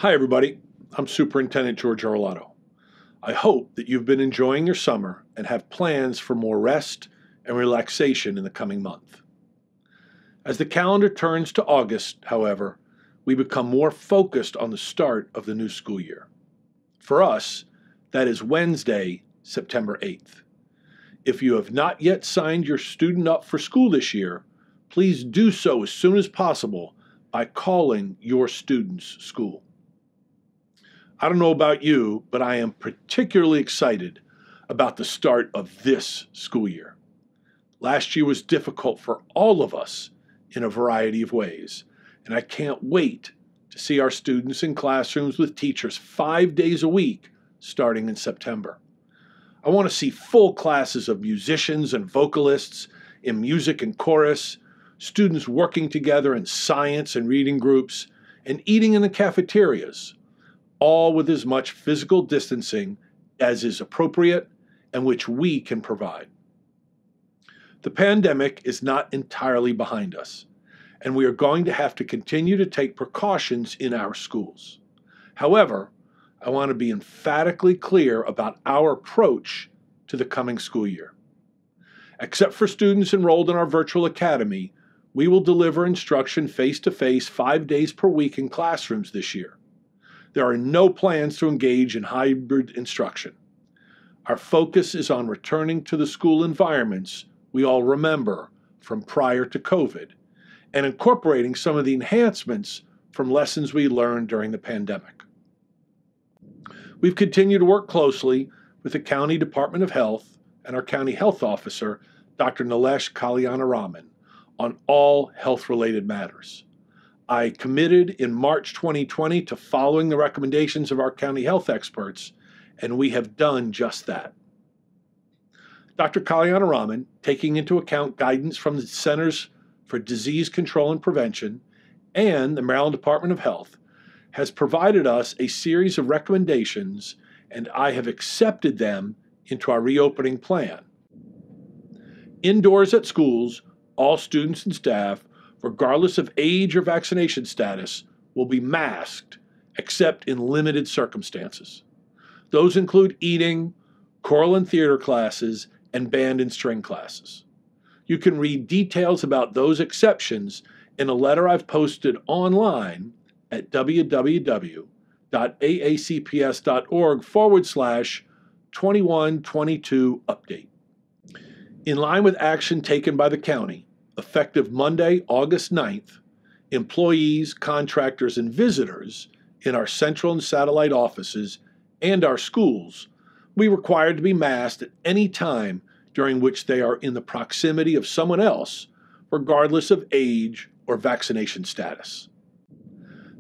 Hi, everybody. I'm Superintendent George Arlotto. I hope that you've been enjoying your summer and have plans for more rest and relaxation in the coming month. As the calendar turns to August, however, we become more focused on the start of the new school year. For us, that is Wednesday, September 8th. If you have not yet signed your student up for school this year, please do so as soon as possible by calling your student's school. I don't know about you, but I am particularly excited about the start of this school year. Last year was difficult for all of us in a variety of ways, and I can't wait to see our students in classrooms with teachers 5 days a week starting in September. I want to see full classes of musicians and vocalists in music and chorus, students working together in science and reading groups, and eating in the cafeterias, all with as much physical distancing as is appropriate and which we can provide. The pandemic is not entirely behind us, and we are going to have to continue to take precautions in our schools. However, I want to be emphatically clear about our approach to the coming school year. Except for students enrolled in our virtual academy, we will deliver instruction face-to-face 5 days per week in classrooms this year. There are no plans to engage in hybrid instruction. Our focus is on returning to the school environments we all remember from prior to COVID and incorporating some of the enhancements from lessons we learned during the pandemic. We've continued to work closely with the County Department of Health and our County Health Officer, Dr. Nilesh Kalyanaraman, on all health-related matters. I committed in March 2020 to following the recommendations of our county health experts, and we have done just that. Dr. Kalyanaraman, taking into account guidance from the Centers for Disease Control and Prevention and the Maryland Department of Health, has provided us a series of recommendations, and I have accepted them into our reopening plan. Indoors at schools, all students and staff, regardless of age or vaccination status, will be masked except in limited circumstances. Those include eating, choral and theater classes, and band and string classes. You can read details about those exceptions in a letter I've posted online at www.aacps.org/2122 update. In line with action taken by the county, effective Monday, August 9th, employees, contractors, and visitors in our central and satellite offices and our schools will be required to be masked at any time during which they are in the proximity of someone else, regardless of age or vaccination status.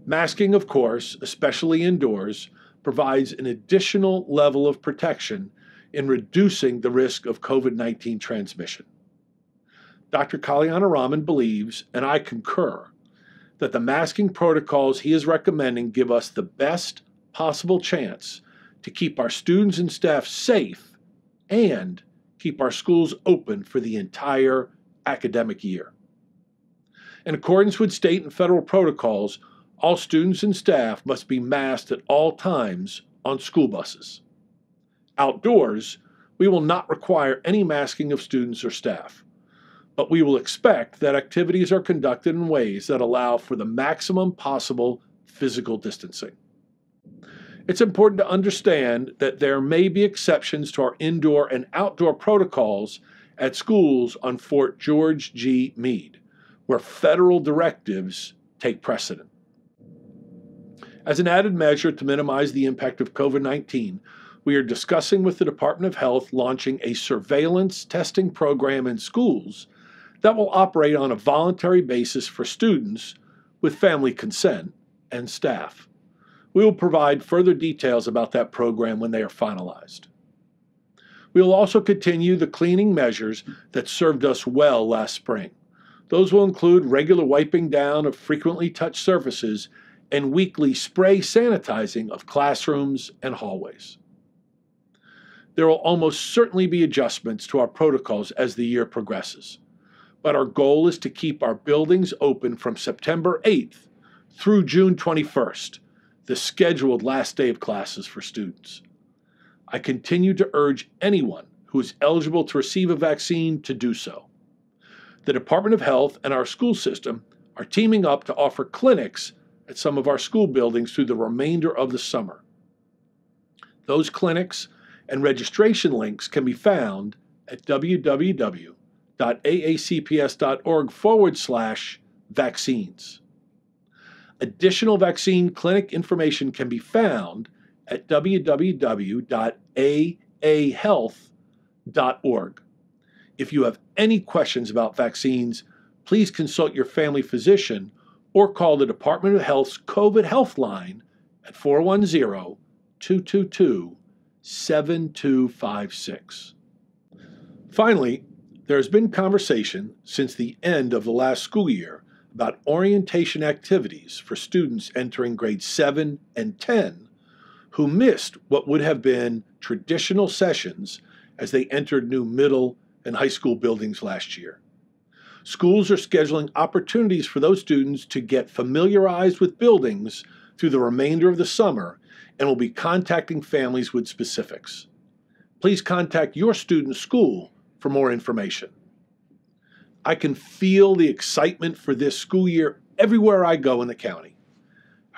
Masking, of course, especially indoors, provides an additional level of protection in reducing the risk of COVID-19 transmission. Dr. Kalyanaraman believes, and I concur, that the masking protocols he is recommending give us the best possible chance to keep our students and staff safe and keep our schools open for the entire academic year. In accordance with state and federal protocols, all students and staff must be masked at all times on school buses. Outdoors, we will not require any masking of students or staff, but we will expect that activities are conducted in ways that allow for the maximum possible physical distancing. It's important to understand that there may be exceptions to our indoor and outdoor protocols at schools on Fort George G. Meade, where federal directives take precedent. As an added measure to minimize the impact of COVID-19, we are discussing with the Department of Health launching a surveillance testing program in schools that will operate on a voluntary basis for students with family consent and staff. We will provide further details about that program when they are finalized. We will also continue the cleaning measures that served us well last spring. Those will include regular wiping down of frequently touched surfaces and weekly spray sanitizing of classrooms and hallways. There will almost certainly be adjustments to our protocols as the year progresses, but our goal is to keep our buildings open from September 8th through June 21st, the scheduled last day of classes for students. I continue to urge anyone who is eligible to receive a vaccine to do so. The Department of Health and our school system are teaming up to offer clinics at some of our school buildings through the remainder of the summer. Those clinics and registration links can be found at www.aacps.org/vaccines. Additional vaccine clinic information can be found at www.aahealth.org. If you have any questions about vaccines, please consult your family physician or call the Department of Health's COVID Health Line at 410-222-7256. Finally, there has been conversation since the end of the last school year about orientation activities for students entering grades 7 and 10 who missed what would have been traditional sessions as they entered new middle and high school buildings last year. Schools are scheduling opportunities for those students to get familiarized with buildings through the remainder of the summer and will be contacting families with specifics. Please contact your student's school for more information. I can feel the excitement for this school year everywhere I go in the county.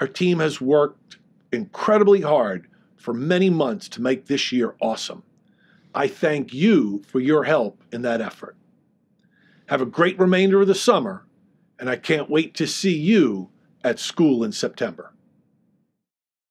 Our team has worked incredibly hard for many months to make this year awesome. I thank you for your help in that effort. Have a great remainder of the summer, and I can't wait to see you at school in September.